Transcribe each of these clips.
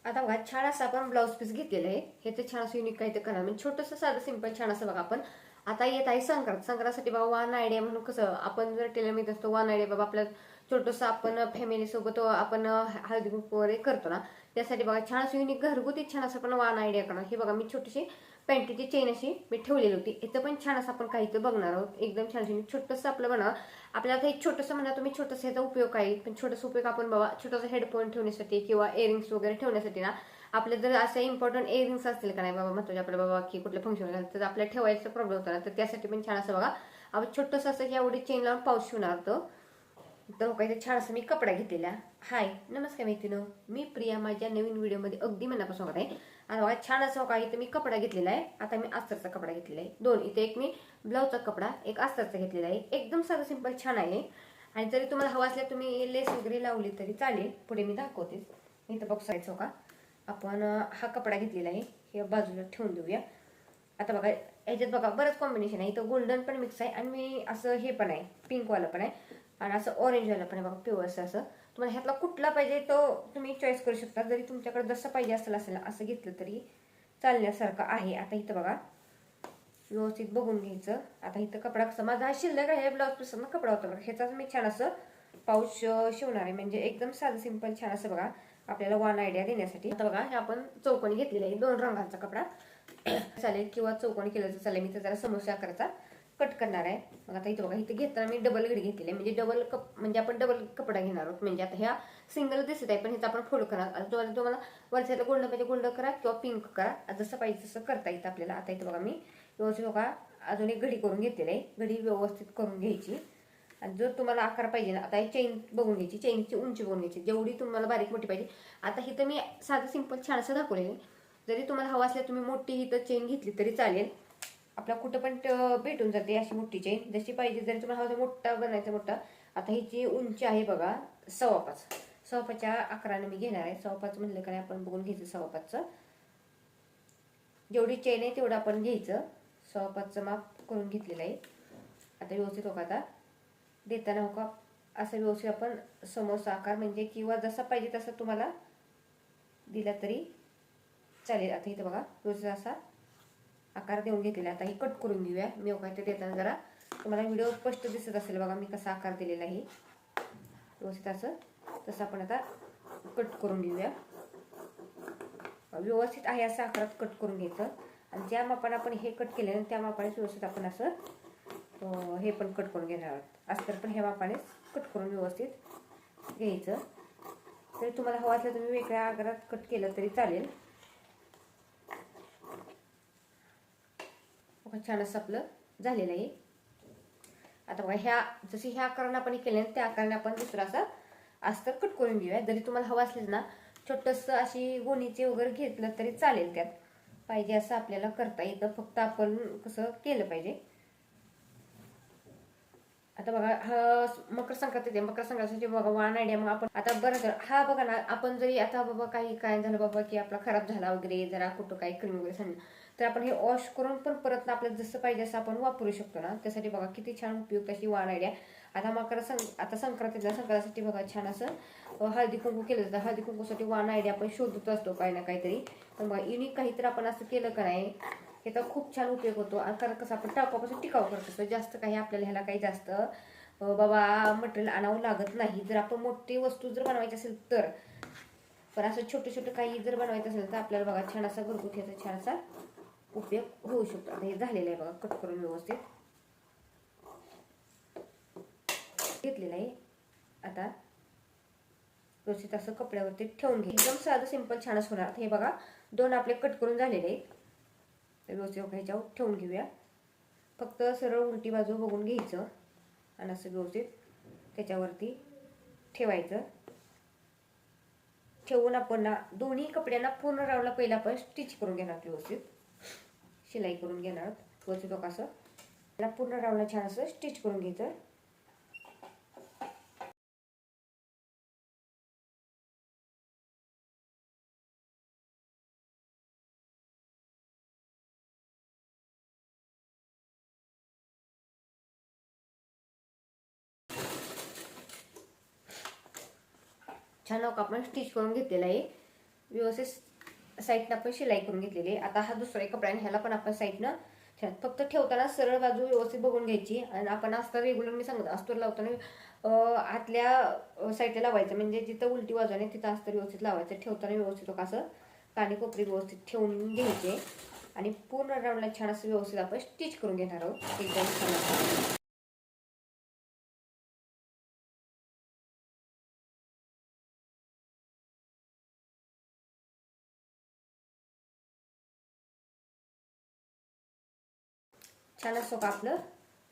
आता बघा छान असं आपण ब्लाऊज पीस घेतलेलं आहे. हे तर छान असं युनिक काही तर करा म्हणजे छोटंसं साधं सिंपल छान असं बघा आपण. आता येत आहे संक्रांतसाठी बाबा वन आयडिया म्हणून कसं आपण जर टेलर मीच असतो वन आयडिया बाबा आपल्या छोटंसं आपण फॅमिली सोबत आपण हळदी कुंकू वगैरे करतो ना, त्यासाठी बघा छान असं युनिक घरगुती छान असं आपण वन आयडिया करणार. हे बघा मी छोटीशी पॅन्टीची चेन अशी मी ठेवलेली होती. इथं पण छान असं आपण काहीतरी बघणार आहोत. एकदम छान अशी छोटंसं आपलं बनवा. आपल्याला आता एक छोटंसं म्हणा तुम्ही छोटंसं ह्याचा उपयोग काय, पण छोटंसं उपयोग आपण बाबा छोटंसं हेडफोन ठेवण्यासाठी किंवा इयरिंग्स वगैरे ठेवण्यासाठी ना, आपले जर असे इम्पॉर्टंट इयरिंग्स असतील का नाही बाबा महत्वाचे आपल्या बाबा की कुठल्या फंक्शन तर आपल्याला ठेवायचा प्रॉब्लेम होता ना, तर त्यासाठी पण छान असं बघा आपण छोटंसं असं की एवढी चेन लावून पाऊस शिवणार होतं. तर काही छान असं मी कपडा घेतलेला. हाय नमस्कार मैत्रिणी, मी प्रिया माझ्या नवीन व्हिडिओमध्ये अगदी मनापासून आहे. आणि बघा छान असं काही तर मी कपडा घेतलेला आहे. आता मी अस्तरचा कपडा घेतलेला आहे दोन. इथे एक मी ब्लाऊजचा कपडा एक अस्तरचा घेतलेला आहे. एकदम साधं सिंपल छान आहे. आणि जरी तुम्हाला हवा असल्या तुम्ही लेस वगैरे लावली तरी चालेल. पुढे मी दाखवते. इथं बघायचं का आपण हा कपडा घेतलेला आहे. हे बाजूला ठेवून देऊया. आता बघा याच्यात बघा बरंच कॉम्बिनेशन आहे. इथं गोल्डन पण मिक्स आहे आणि मी असं हे पण आहे पिंकवालं पण आहे आणि असं ऑरेंजवालं पण आहे बघा प्युअर असं. तुम्हाला ह्यातला कुठला पाहिजे तो तुम्ही चॉईस करू शकता. जरी तुमच्याकडे जसं पाहिजे असेल असं घेतलं तरी चालण्यासारखं आहे. आता इथं बघा व्यवस्थित बघून घ्यायचं. आता इथं कपडा कसं माझा शिल्लक आहे ब्लाऊज पीसचा कपडा होता बघा. ह्याचाच मी छान असं पाऊच शिवणार आहे. म्हणजे एकदम साधं सिंपल छान असं बघा आपल्याला वन आयडिया देण्यासाठी. आता बघा हे आपण चौकोनी घेतलेला आहे दोन रंगांचा कपडा चालेल किंवा चौकोनी केलं तर चालेल. मी तर जरा समोसा आकाराचा कट करणार आहे. मग आता इथं बघा इथं घेताना मी डबल घडी घेतलेली आहे. म्हणजे डबल कप म्हणजे आपण डबल कपडा घेणार आहोत. म्हणजे आता ह्या सिंगल दिसत आहे पण ह्याचा आपण फोल्ड करणार. तुम्हाला वरच्याला गोल्डन पाहिजे गोल्डन करा किंवा पिंक करा जसं पाहिजे तसं करता येतं आपल्याला. आता इथं बघा मी व्यवस्थित बघा अजून एक घडी करून घेतलेली आहे. घडी व्यवस्थित करून घ्यायची. आणि जर तुम्हाला आकार पाहिजे ना आता ही चेन बघून घ्यायची. चेनची उंची बघून घ्यायची जेवढी तुम्हाला बारीक मोठी पाहिजे. आता इथं मी साधं सिंपल छान असं दाखवलेलं. जरी तुम्हाला हवा असल्या तुम्ही मोठी इथं चेन घेतली तरी चालेल. आपला कुठं पण भेटून जाते अशी मोठी चेन जशी पाहिजे. जरी तुम्हाला हवा मोठा बनायचा मोठा. आता हिची उंची आहे बघा 5.25. 5.25च्या आकाराने मी घेणार आहे. 5.25 म्हणलं का नाही आपण बघून घ्यायचं 5.25चं. जेवढी चेन आहे तेवढं आपण घ्यायचं. 5.25चं माप करून घेतलेलं आहे. आता व्यवस्थित हो आता देताना हो का असं व्यवस्थित आपण समोसा आकार म्हणजे किंवा जसा पाहिजे तसा तुम्हाला दिला तरी चालेल. आता इथं बघा व्यवस्थित असा आकार देऊन घेतलेला. आता हे कट करून घेऊया. मी काय ते देताना जरा तुम्हाला व्हिडिओ स्पष्ट दिसत असेल बघा मी कसा आकार दिलेला आहे व्यवस्थित असं. तसं आपण आता कट करून घेऊया. व्यवस्थित आहे असं आकारात कट करून घ्यायचं. आणि ज्या मापाने आपण हे कट केले त्या मापाने व्यवस्थित आपण असं हे पण कट करून घेणार आहोत. अस्तर पण ह्या मापानेच कट करून व्यवस्थित घ्यायचं. तरी तुम्हाला हवा असलं तुम्ही वेगळ्या आकारात कट केलं तरी चालेल. छान असं आपलं झालेलं आहे. आता बघा ह्या जशी ह्या आकाराने आपण केले त्या आकाराने आपण दुसरा असा अस्तर कट करून घेऊया. जरी तुम्हाला हवा असलेच ना छोटंसं अशी गोणीचे वगैरे घेतलं तरी चालेल. त्यात पाहिजे असं आपल्याला करता येतं. फक्त आपण कसं केलं पाहिजे. आता बघा हा मकर संक्रांत येते. मकर संक्रांतीची बघा वन आयडिया मग आपण आता बरं तर हा बघा ना आपण जरी आता बाबा काही काय झालं बाबा की आपला खराब झाला वगैरे जरा कुठं काही क्रीम वगैरे सांगितलं तर आपण हे वॉश करून पण परत आपल्याला जसं पाहिजे असं आपण वापरू शकतो ना. त्यासाठी बघा किती छान उपयुक्त अशी वन आयडिया. आता आता संक्रांतीसाठी बघा छान असं हळदी कुंकू केलं जातं. हळदी कुंकूसाठी वन आयडिया आपण शोधत असतो काही ना काहीतरी. पण बघा युनिक काहीतरी आपण असं केलं का नाही याचा खूप छान उपयोग होतो. कारण कसं आपण टाकापासून टिकाऊ करत असतो. जास्त काही आपल्याला ह्याला काही जास्त बाबा मटेरियल आणावं लागत नाही. जर आपण मोठी वस्तू जर बनवायची असेल तर. पण असं छोटं छोटं काही जर बनवायचं असेल तर आपल्याला बघा छान असा घरगुती याचा छान असा उपयोग होऊ शकतो. आता हे झालेलं आहे बघा कट करून व्यवस्थित घेतलेलं आहे. आता व्यवस्थित असं कपड्यावरती ठेवून घे. एकदम साधं सिंपल छानच होणार. हे बघा दोन आपले कट करून झालेले आहेत. तर व्यवस्थित ह्याच्यावर ठेवून घेऊया. फक्त सरळ उलटी बाजू बघून घ्यायचं आणि असं व्यवस्थित त्याच्यावरती ठेवायचं. ठेवून आपण ना दोन्ही कपड्यांना पूर्ण राऊंडला पहिला आपण स्टिच करून घेणार. व्यवस्थित शिलाई करून घेणार व्यवस्थित असं त्याला पूर्ण राऊंडला छान असं स्टिच करून घ्यायचं. छान आपण स्टिच करून घेतलेला आहे. व्यवस्थित साईडनं आपण शिलाई करून घेतलेली आहे. आता हा दुसरा एक कपडा आणि ह्याला पण आपण साईडनं फक्त ठेवताना सरळ बाजू व्यवस्थित बघून घ्यायची. आणि आपण अस्तर रेग्युलर मी सांगत अस्तर लावताना आतल्या साईडला लावायचं, म्हणजे जिथं उलटी बाजू आहे तिथं अस्तर व्यवस्थित लावायचं. ठेवताना व्यवस्थित असं कानी कोपरी व्यवस्थित ठेवून घ्यायचे आणि पूर्ण राऊंडला छान असं व्यवस्थित आपण स्टिच करून घेणार आहोत एकदम छान. छान असं का आपलं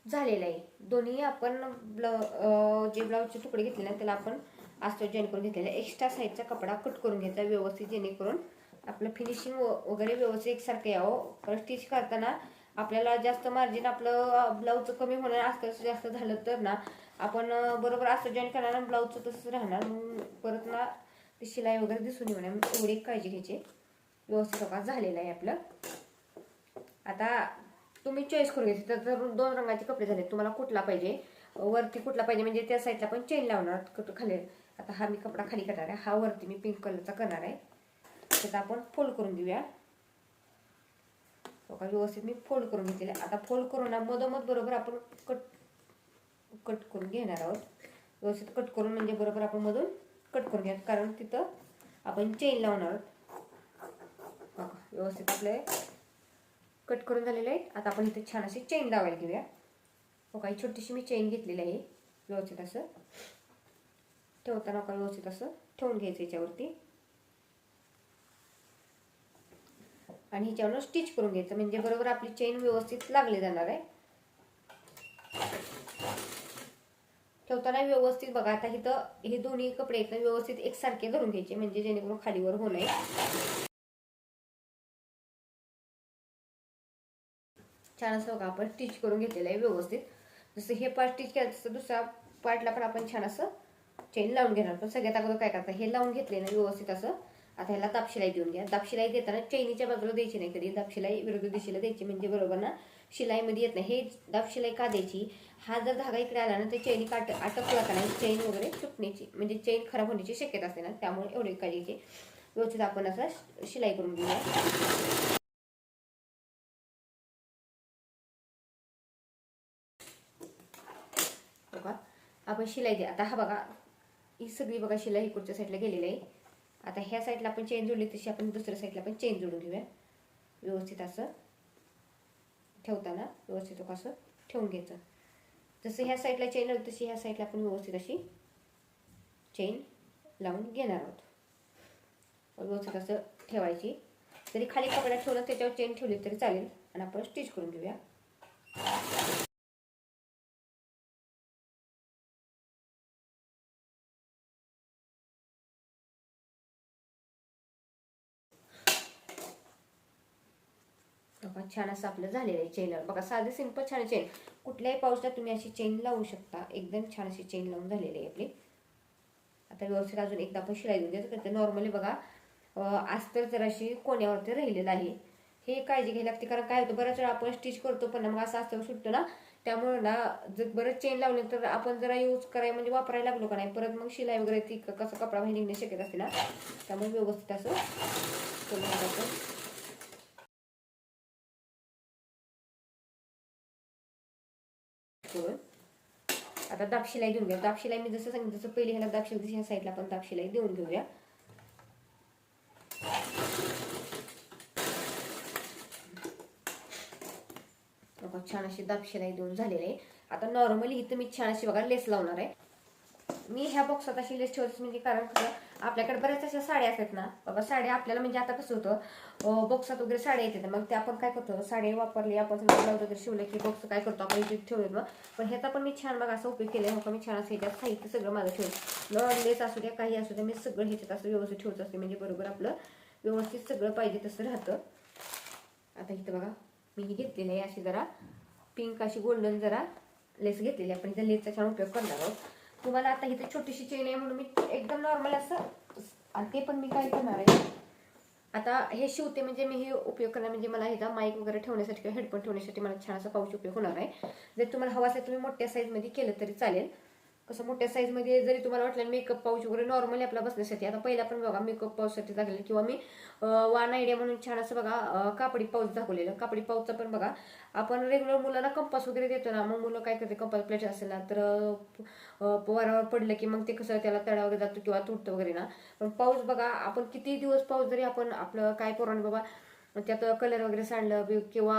झालेलं आहे. दोन्ही आपण जे ब्लाऊजचे तुकडे घेतले ना त्याला आपण अस्तर जॉईन करून घेतलेला आहे. एक्स्ट्रा साईजचा कपडा कट करून घ्यायचा व्यवस्थित, जेणेकरून आपलं फिनिशिंग वगैरे व्यवस्थित एकसारखं यावं. पण स्टिच करताना आपल्याला जास्त मार्जिन आपलं ब्लाऊजचं कमी होणार, अस्तर जास्त झालं तर ना आपण बरोबर अस्तर जॉईन करणार आणि ब्लाऊजचं तसंच राहणार, परत ना ती शिलाई वगैरे दिसून येऊ नये, एवढी काळजी घ्यायची. व्यवस्थित का झालेलं आहे आपलं. आता तुम्ही चॉईस करून घ्यायची. तर 2 रंगाचे कपडे झाले, तुम्हाला कुठला पाहिजे, वरती कुठला पाहिजे, म्हणजे त्या साईडला पण चेन लावणार खाली. आता हा मी कपडा खाली करणार आहे, हा वरती मी पिंक कलरचा करणार आहे. त्याचा आपण फोल्ड करून देऊया. व्यवस्थित मी फोल्ड करून घेतलेला. आता फोल्ड करून मधोमध बरोबर आपण कट करून घेणार आहोत. व्यवस्थित कट करून म्हणजे बरोबर आपण मधून कट करून घ्या, कारण तिथं आपण चेन लावणार आहोत. व्यवस्थित आपले कट करून झालेले आहे. आता आपण इथे छान अशी चेन लावायला घेऊया. काही छोटीशी मी चेन घेतलेली आहे. व्यवस्थित असं ठेवताना व्यवस्थित असं ठेवून घ्यायचं याच्यावरती आणि ह्याच्यावर स्टिच करून घ्यायचं, म्हणजे बरोबर आपली चेन व्यवस्थित लागली जाणार आहे. ठेवताना व्यवस्थित बघा. आता इथं हे दोन्ही कपडे आहेत व्यवस्थित एकसारखे धरून घ्यायचे, म्हणजे जेणेकरून खालीवर होऊ नये. छान असं बघा आपण स्टिच करून घेतलेलं आहे व्यवस्थित. जसं हे पार्ट स्टिच केलं तसं दुसऱ्या पार्टला पण आपण छान असं चेन लावून घेणार. पण सगळ्यात अगोदर काय करता, हे लावून घेतले ना व्यवस्थित असं. आता ह्याला दाबशिलाई देऊन घ्या. दाबशिलाई देताना चैनीच्या बाजूला द्यायची नाही कधी, दाबशिलाई विरुद्ध दिशेला द्यायची, म्हणजे बरोबर ना शिलाईमध्ये येत नाही. हे दाबशिलाई का द्यायची, हा जर धागा इकडे आला ना तर चैनी अटकला का नाही, चैन वगैरे सुटण्याची म्हणजे चैन खराब होण्याची शक्यता असते ना, त्यामुळे एवढी काळजी व्यवस्थित आपण असं शिलाई करून घेऊया. बघा आपण शिलाई द्या. आता हा बघा ही सगळी बघा शिलाई इकडच्या साईडला गेलेली आहे. आता ह्या साईडला आपण चेन जोडली तशी आपण दुसऱ्या साईडला पण चेन जोडून घेऊया. व्यवस्थित असं ठेवताना व्यवस्थित असं ठेवून घ्यायचं. जसं ह्या साईडला चेन लावली तशी ह्या साईडला आपण व्यवस्थित अशी चेन लावून घेणार आहोत. व्यवस्थित असं ठेवायची. जरी खाली कपडा ठेवला त्याच्यावर चेन ठेवली तरी चालेल आणि आपण स्टिच करून घेऊया. छान असं आपलं झालेलं आहे चेन. बघा साधे सिंपल छान चेन, कुठल्याही पाऊसला तुम्ही अशी चेन लावू शकता. एकदम छान अशी चेन लावून झालेली आहे आपली. आता व्यवस्थित अजून एकदा आपण शिलाई देऊन द्यायचं. नॉर्मली बघा अस्तर जराशी कोण्यावरती राहिलेलं आहे, हे काळजी घ्यायला लागते. कारण काय होतं बऱ्याच वेळा आपण स्टिच करतो पण मग असं अस्तर सुटतो ना, त्यामुळे ना जर बरंच चेन लावले तर आपण जरा यूज करायला म्हणजे वापरायला लागलो का नाही, परत मग शिलाई वगैरे ती कसं कपडा बाहेर निघण्याची शक्यता असते ना, त्यामुळे व्यवस्थित असं करून टाकायचं. आता दाबशिलाई देऊन घ्या. दाबशिलाई मी जसं सांगितलं तसं पहिले ह्याला दाबशिलाई ह्या साईडला पण दाबशिलाई देऊन घेऊया. छान अशी दाबशिलाई देऊन झालेली आहे. आता नॉर्मली इथं मी छान अशी बघा लेस लावणार आहे. मी ह्या बॉक्सात अशी लेस ठेवते, म्हणजे कारण कसं आपल्याकडे बऱ्याच अशा साड्या असतात ना बाबा, साड्या आपल्याला म्हणजे आता कसं होतं बॉक्सात वगैरे साड्या येतात, मग ते आपण काय करतो साडी वापरली आपण ब्लाऊज वगैरे शिवले की बॉक्स काय करतो आपण इथे ठेवले मग. पण ह्याचा पण मी छान बघा असा उपयोग केला हो. मी छान असं ह्याच्यात साहित्य सगळं माझं ठेवलं, लेस असू द्या काही असू द्या मी सगळं ह्याच्यात असं व्यवस्थित ठेवत असते, म्हणजे बरोबर आपलं व्यवस्थित सगळं पाहिजे तसं राहतं. आता इथं बघा मी ही घेतलेली आहे अशी जरा पिंक अशी गोल्डन जरा लेस घेतलेली. आपण इथं लेसचा छान उपयोग करणार आहोत. तुम्हाला आता इथे छोटीशी चेन आहे म्हणून मी एकदम नॉर्मल असं, आणि ते पण मी काय करणार आहे आता हे शिवते म्हणजे मी हे उपयोग करणार, म्हणजे मला इथं माईक वगैरे ठेवण्यासाठी किंवा हेडफोन ठेवण्यासाठी मला छान असा पाऊच उपयोग होणार आहे. जर तुम्हाला हवा असेल तुम्ही मोठ्या साईजमध्ये केलं तरी चालेल. कसं मोठ्या साईजमध्ये जरी तुम्हाला वाटलं मेकअप पाऊच वगैरे नॉर्मली आपला बसण्यासाठी, आता पहिला पण बघा मेकअप पाऊचसाठी दाखवलेलं, किंवा मी वान आयडिया म्हणून छान असं बघा कापडी पाऊच दाखवलेलं. कापडी पाऊचचं पण बघा आपण रेग्युलर मुलांना कंपास वगैरे देतो ना, मग मुलं काय करते कंपास प्लेट असेल ना तर वारावर पडलं की मग ते कसं त्याला तडा वगैरे जातो किंवा तुटतं वगैरे ना. पण पाऊच बघा आपण किती दिवस पाऊच जरी आपण आपलं काय पोरांनी बाबा त्यात कलर वगैरे सांडलं किंवा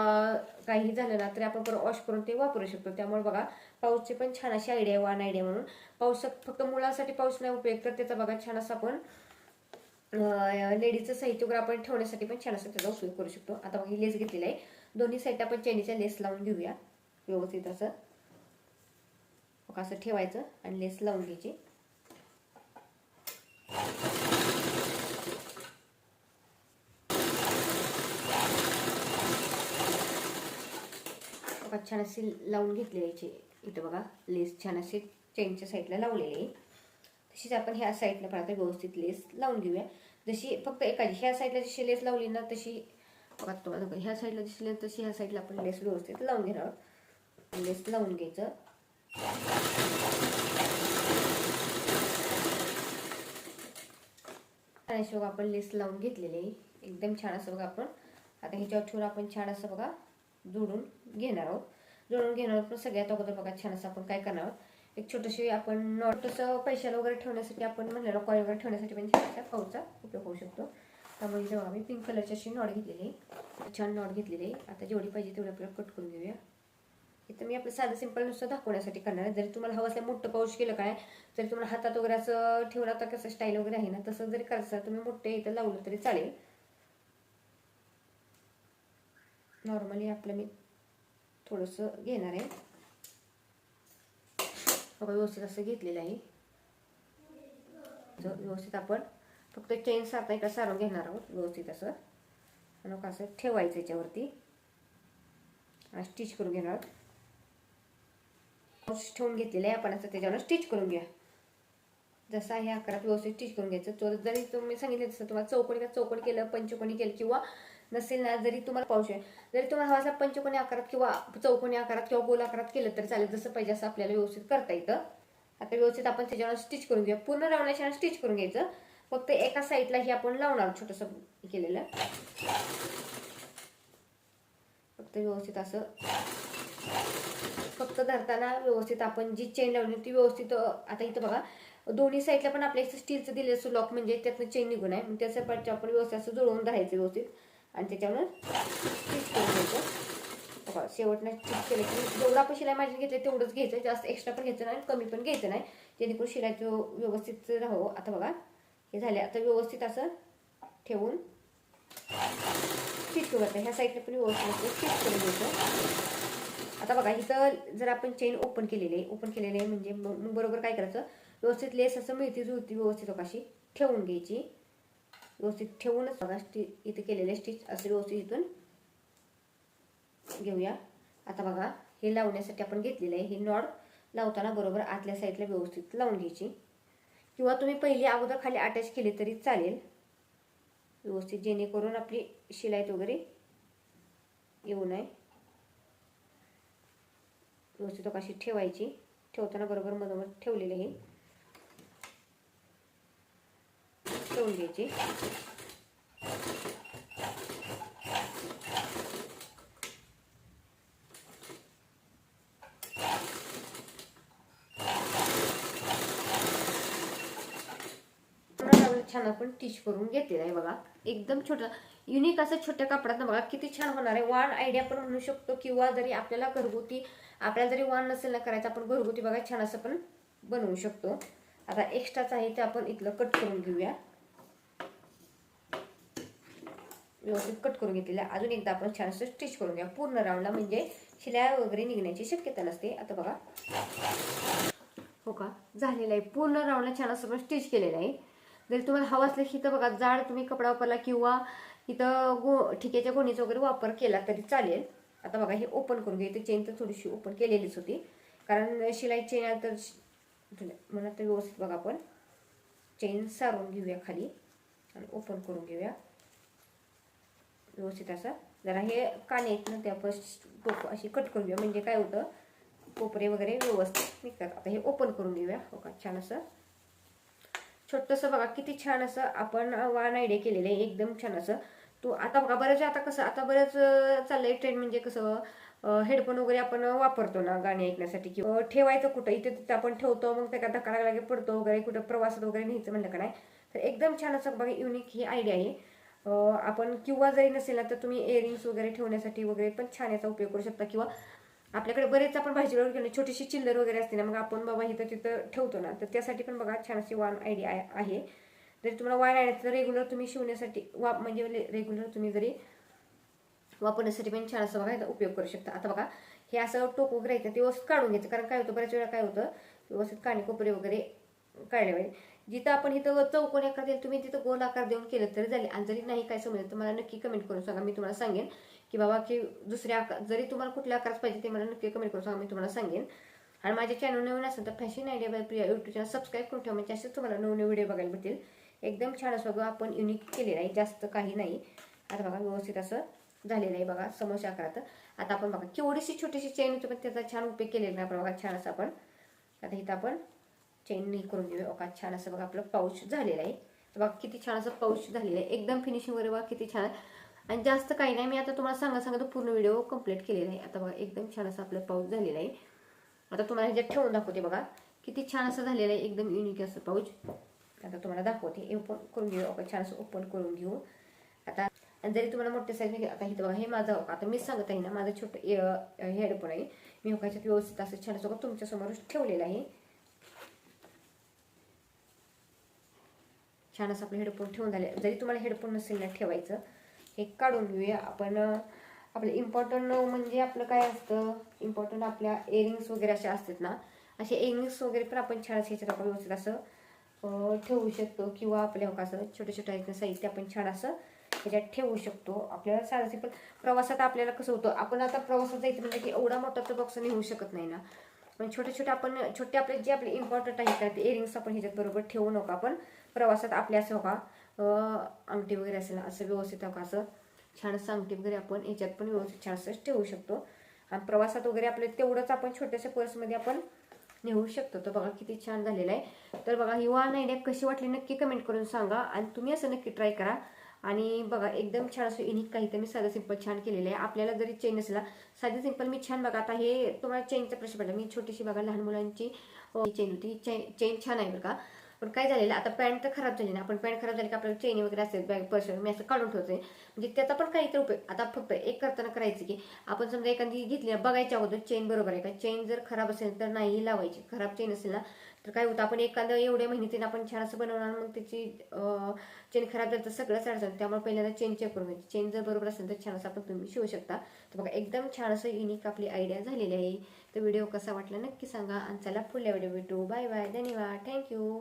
काही झालं ना तरी आपण परत वॉश करून ते वापरू शकतो. त्यामुळे बघा पाऊचची पण छान अशी आयडिया आहे, वान आयडिया म्हणून. पाऊस फक्त मुलांसाठी पाऊस नाही उपयोग, तर त्याचा बघा छान असं आपण लेडीजचं साहित्य वगैरे आपण ठेवण्यासाठी पण छान असं त्याचा उपयोग करू शकतो. आता बघा ही लेस घेतलेला आहे, दोन्ही साईड आपण चैनीच्या लेस लावून घेऊया व्यवस्थित असं. असं ठेवायचं आणि लेस लावून घ्यायची. छान अशी लावून घेतलेली इथं बघा लेस छान अशी चेनच्या साईडला लावलेली आहे. तशीच आपण ह्या साईडला पण आता व्यवस्थित लेस लावून घेऊया. जशी फक्त एकाची ह्या साईडला जशी लेस लावली ना तशी बघा तुम्हाला ह्या साईडला जशी लेस तशी ह्या साईडला आपण लेस व्यवस्थित लावून घेणार आहोत. लेस लावून घ्यायचं. अशी बघा आपण लेस लावून घेतलेली आहे एकदम छान असं बघा. आपण आता ह्याच्यावर ठेवून आपण छान असं बघा जोडून घेणार आहोत. जोडून घेणार आहोत पण सगळ्यात अगोदर बघा छान असं आपण काय करणार आहोत, एक छोटंशी आपण नॉट तसं पैशाला वगैरे ठेवण्यासाठी आपण म्हणलेलं कॉईल वगैरे ठेवण्यासाठी पण छान अशा पाऊचा उपयोग होऊ शकतो. त्यामुळे जेव्हा आम्ही पिंक कलरची अशी नॉट घेतलेली आहे, छान नॉट घेतलेली आहे. आता जेवढी पाहिजे तेवढी आपल्याला कट करून घेऊया. इथं मी आपलं साधं सिंपल नुसतं दाखवण्यासाठी करणार आहे. जरी तुम्हाला हवं असलं मोठं पाऊच केलं काय, जरी तुम्हाला हातात वगैरे असं ठेवलं आता कसं स्टाईल वगैरे आहे ना तसं जरी करायचं तुम्ही मोठे इथं लावलं तरी चालेल. नॉर्मली आपलं मी थोडंसं घेणार आहे व्यवस्थित असं घेतलेलं आहे. व्यवस्थित आपण फक्त चेन सारखा एका सारून घेणार आहोत व्यवस्थित असं आणि असं ठेवायचं याच्यावरती आणि स्टिच करून घेणार आहोत. ठेवून घेतलेलं आहे आपण असं त्याच्यावर स्टिच करून घ्या. जसं आहे आकारात व्यवस्थित स्टिच करून घ्यायचं. तो जरी तुम्ही सांगितलं तसं तुम्हाला चौकोनी केलं पंचकोनी केलं किंवा नसेल ना जरी तुम्हाला पाऊच आहे जरी तुम्हाला हवा पंचकोनी आकारात किंवा चौकोनी आकारात किंवा गोल आकारात केलं तर चालेल. जसं पाहिजे असं आपल्याला व्यवस्थित करता येतं. आता व्यवस्थित आपण त्याच्यावर स्टिच करून घेऊया. पूर्ण रावण्याच्या स्टिच करून घ्यायचं. फक्त एका साईडला ही आपण लावणार छोटंसं केलेलं. फक्त व्यवस्थित असं फक्त धरताना व्यवस्थित आपण जी चेन लावली ती व्यवस्थित आता इथं बघा दोन्ही साईडला पण आपल्या इथं स्टीलचं दिलेलं असं लॉक म्हणजे त्यातनं चेन निघून आहे. मग त्यासाठी आपण व्यवस्थित असं जुळवून धरायचं व्यवस्थित आणि त्याच्यावर स्टिच करून घ्यायचं. बघा शेवटनं स्टिच केलं की जेवढं आपण शिलाई मार्जिन घेतलं तेवढंच घ्यायचं. जास्त एक्स्ट्रा पण घ्यायचं नाही कमी पण घ्यायचं नाही, जेणेकरून शिलाईचं व्यवस्थित राहावं. आता बघा हे झाले. आता व्यवस्थित असं ठेवून स्टिच करू. ह्या साईडला पण व्यवस्थित स्टिच करून घ्यायचं. आता बघा इथं जर आपण चेन ओपन केलेली आहे म्हणजे मग बरोबर काय करायचं व्यवस्थित लेस असं मिळती जुळती व्यवस्थित अशी ठेवून घ्यायची. व्यवस्थित ठेवूनच बघा इथे केलेले स्टिच असं व्यवस्थित इथून घेऊया. आता बघा हे लावण्यासाठी आपण घेतलेलं आहे. ही नॉट लावताना बरोबर आतल्या साईडला व्यवस्थित लावून घ्यायची किंवा तुम्ही पहिली अगोदर खाली अटॅच केली तरी चालेल व्यवस्थित, जेणेकरून आपली शिलाई वगैरे येऊ नये. व्यवस्थित अशी ठेवायची. ठेवताना बरोबर मधोमध ठेवलेले हे ठेवून घ्यायची. छान आपण टिच करून घेतलेला आहे बघा. एकदम छोटं युनिक असं छोट्या कापडात बघा किती छान होणार आहे. वाण आयडिया पण म्हणू शकतो किंवा जरी आपल्याला घरगुती आपल्याला जरी वाण नसेल ना करायचं आपण घरगुती बघा छान असं पण बनवू शकतो. आता एक्स्ट्राच आहे ते आपण इथलं कट करून घेऊया. व्यवस्थित कट करून घेतलेलं. अजून एकदा आपण छान असं स्टिच करून घ्या पूर्ण राऊंडला, म्हणजे शिलाई वगैरे निघण्याची शक्यता नसते. आता बघा हो का झालेलं आहे. पूर्ण राऊंडला छान असं पण स्टिच केलेलं आहे. जर तुम्हाला हवं असलं की तर बघा जाड तुम्ही कपडा वापरला किंवा इथं ठिक्याच्या गोणीचा वगैरे वापर केला तरी चालेल. आता बघा हे ओपन करून घ्या. इथे चेन तर थोडीशी ओपन केलेलीच होती कारण शिलाई चेन तर म्हणून तर व्यवस्थित बघा आपण चेन सारून घेऊया खाली आणि ओपन करून घेऊया व्यवस्थित असं. जरा हे काने आहेत ना ते आपण अशी कट करून घेऊया म्हणजे काय होतं कोपरे वगैरे व्यवस्थित निघतात. आता हे ओपन करून घेऊया. हो का, छान असं छोटंसं बघा किती छान असं आपण वान आयडिया केलेलं आहे, एकदम छान असं. तो आता बघा बरेच आता कसं आता बरंच चाललंय ट्रेंड, म्हणजे कसं हेडफोन वगैरे आपण वापरतो ना गाणी ऐकण्यासाठी, किंवा ठेवायचं कुठं इथे तिथे आपण ठेवतो, मग त्या धक्का लागला की पडतो वगैरे, कुठं प्रवासात वगैरे न्यायचं म्हणलं का नाही, तर एकदम छान असं बघा युनिक ही आयडिया आहे. आपण किंवा जरी नसेल ना तर तुम्ही इयरिंग्स वगैरे ठेवण्यासाठी वगैरे पण छान याचा उपयोग करू शकता. किंवा आपल्याकडे बरेच आपण भाजीवर गेलो छोटीशी चिल्लर वगैरे असते ना, मग आपण बाबा इथं तिथं ठेवतो ना, तर त्यासाठी पण बघा छान अशी वान आयडिया आहे. जरी तुम्हाला वान आयडिया रेग्युलर तुम्ही शिवण्यासाठी म्हणजे रेग्युलर तुम्ही जरी वापरण्यासाठी पण छान असं बघा याचा उपयोग करू शकता. आता बघा हे असं टोक वगैरे येतं ते व्यवस्थित काढून घ्यायचं, कारण काय होतं बऱ्याच वेळा काय होतं व्यवस्थित काने कोपरे वगैरे काढल्या पाहिजे. जिथं आपण इथं चौकोनी आकार देईल तुम्ही तिथं गोल आकार देऊन केलं तरी झाले. आणि जरी नाही काय समजेल तर मला नक्की कमेंट करून सांगा, मी तुम्हाला सांगेन की बाबा की दुसऱ्या आकार जरी तुम्हाला कुठल्या आकारात पाहिजे ते मला नक्की कमेंट करून सांगा, मी तुम्हाला सांगेन. आणि माझ्या चॅनल नवीन असेल तर fashion idea by Priya YouTube channel subscribe करून ठेवा, म्हणजे असेच तुम्हाला नवीन व्हिडिओ बघायला भेटतील. एकदम छान असं बघा आपण युनिक केलेलं आहे, जास्त काही नाही. आता बघा व्यवस्थित असं झालेलं आहे बघा समोसा आकारात. आता आपण बघा केवढीशी छोटीशी चेन होती पण त्याचा छान उपयोग केलेला आहे आपण बघा छान असं आपण. आता इथं आपण चेन नाही करून घेऊया बघा छान असं बघा आपलं पाऊच झालेलं आहे. तर बघा किती छान असं पाऊच झालेलं आहे, एकदम फिनिशिंग वगैरे बघा किती छान. आणि जास्त काही नाही, मी आता तुम्हाला सांगत पूर्ण व्हिडिओ कंप्लीट केलेला आहे. आता बघा एकदम छान असं आपलं पाऊच झालेलं आहे. आता तुम्हाला ह्याच्यात ठेवून दाखवते बघा किती छान असं झालेलं आहे, एकदम युनिक असं पाऊच. आता तुम्हाला दाखवते ओपन करून घेऊ आपण, छान असं ओपन करून घेऊ. आता जरी तुम्हाला मोठे साईज नाही, आता इथं बघा हे माझं आता मी सांगत आहे ना माझं छोटं हेडफोन आहे, मी ह्याच्यात व्यवस्थित असं छान असं तुमच्या समोर ठेवलेलं आहे. छान असं आपलं हेडफोन ठेवून झाले. जरी तुम्हाला हेडफोन नसेल ना ठेवायचं, हे काढून घेऊया आपण. आपलं इम्पॉर्टंट म्हणजे आपलं काय असतं इम्पॉर्टंट आपल्या इयरिंग्स वगैरे अशा असतात ना, असे इयरिंग्स वगैरे पण आपण छान ह्याच्यात आपण व्यवस्थित असं ठेवू शकतो. किंवा आपल्या असं छोट्या छोट्या साहित्य आपण छान असं ह्याच्यात ठेवू शकतो. आपल्याला सारखी पण प्रवासात आपल्याला कसं होतं आपण आता प्रवासात जायचं म्हणजे की एवढा मोठा तर बॉक्स नेऊ शकत नाही ना, पण छोटे छोटे आपण छोटे आपले जे आपले इम्पॉर्टंट आहेत का ते इयरिंग्स आपण ह्याच्यात बरोबर ठेवू नका. आपण प्रवासात आपल्या असं का अंगठी वगैरे असेल ना असं व्यवस्थित का असं छान असं अंगठी वगैरे आपण ह्याच्यात पण व्यवस्थित छान असं ठेवू शकतो. आणि प्रवासात वगैरे आपले तेवढंच आपण छोट्याशा पर्समध्ये आपण नेऊ शकतो. तर बघा किती छान झालेलं आहे. तर बघा ही वान आयडिया कशी वाटली नक्की कमेंट करून सांगा, आणि तुम्ही असं नक्की ट्राय करा. आणि बघा एकदम छान असं युनिक काही तर मी साधं सिंपल छान केलेलं आहे. आपल्याला जरी चेन नसेल साधी सिंपल मी छान बघा. आता हे तुम्हाला चेनचा प्रश्न पडला, मी छोटीशी बघा लहान मुलांची चेन होती, चेन छान आहे बरं का. पण काय झालेलं आता पॅन्ट तर खराब झाली ना, आपण पॅन्ट खराब झाली की आपल्याला चेन वगैरे असेल बॅग पर्स मी असं काढून ठेवते, म्हणजे त्याचा पण काहीतरी उपयोग. आता फक्त एक करताना करायचं की आपण समजा एखादी घेतली बघायच्या अगोदर चेन बरोबर आहे का, चेन जर खराब असेल तर नाही लावायची. खराब चेन असेल ना तर काय होतं आपण एखादं एवढ्या महिन्यात आपण छान असं बनवणार, मग त्याची चेन खराब झाली तर सगळंच अडचण. त्यामुळे पहिल्यांदा चेन चेक करून घ्यायची, चेन जर बरोबर असेल तर छान असं आपण तुम्ही शिवू शकता. तर बघा एकदम छान असं युनिक आपली आयडिया झालेली आहे. तर व्हिडिओ कसा वाटला नक्की सांगा, आणि चला पुढल्या व्हिडिओ भेटू. बाय बाय, धन्यवाद, थँक्यू.